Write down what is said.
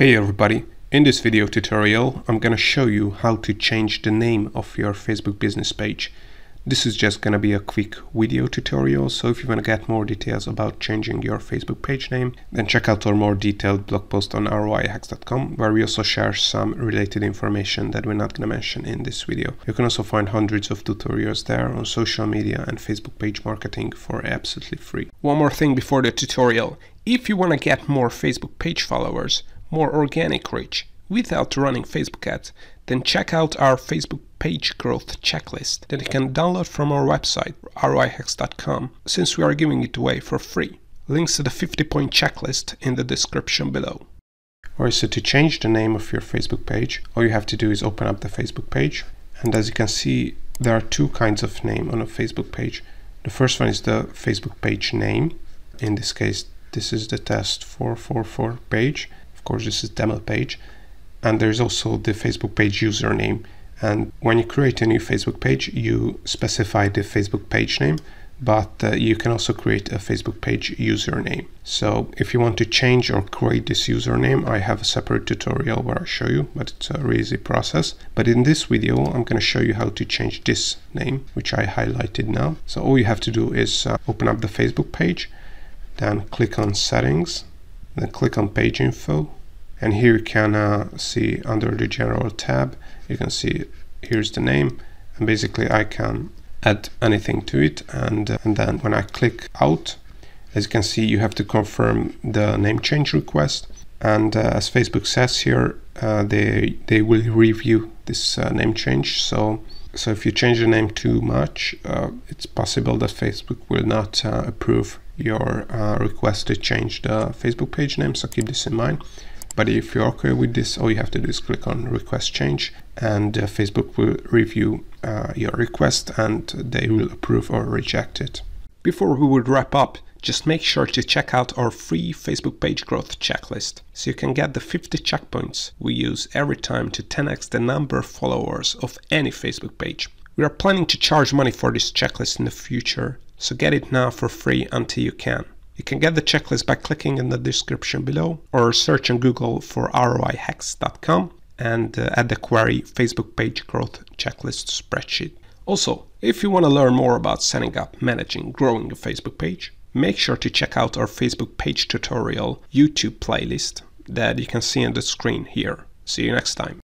Hey everybody, in this video tutorial I'm gonna show you how to change the name of your Facebook business page. This is just gonna be a quick video tutorial, so if you want to get more details about changing your Facebook page name, then check out our more detailed blog post on 𝐼RoyHacks.com, where we also share some related information that we're not gonna mention in this video. You can also find hundreds of tutorials there on social media and Facebook page marketing for absolutely free. One more thing before the tutorial. If you want to get more Facebook page followers, more organic reach without running Facebook ads, then check out our Facebook page growth checklist that you can download from our website 𝐼RoyHacks.com, since we are giving it away for free. Links to the 50-point checklist in the description below. Alright, so to change the name of your Facebook page, all you have to do is open up the Facebook page, and as you can see there are two kinds of name on a Facebook page. The first one is the Facebook page name. In this case this is the test 444 page. Of course, this is demo page, and there's also the Facebook page username. And when you create a new Facebook page, you specify the Facebook page name, but you can also create a Facebook page username. So if you want to change or create this username, I have a separate tutorial where I show you, but it's a really easy process. But in this video, I'm going to show you how to change this name, which I highlighted now. So all you have to do is open up the Facebook page, then click on settings, then click on page info, and here you can see under the general tab, you can see here's the name, and basically I can add anything to it, and then when I click out, as you can see, you have to confirm the name change request, and as Facebook says here, they will review this name change. So if you change the name too much, it's possible that Facebook will not approve your request to change the Facebook page name, so keep this in mind. But if you're okay with this, all you have to do is click on request change, and Facebook will review your request and they will approve or reject it. Before we would wrap up, just make sure to check out our free Facebook page growth checklist, so you can get the 50 checkpoints we use every time to 10x the number of followers of any Facebook page. We are planning to charge money for this checklist in the future, so get it now for free until you can. You can get the checklist by clicking in the description below, or search on Google for 𝐼RoyHacks.com and add the query Facebook page growth checklist spreadsheet. Also, if you want to learn more about setting up, managing, growing a Facebook page, make sure to check out our Facebook page tutorial YouTube playlist that you can see on the screen here. See you next time.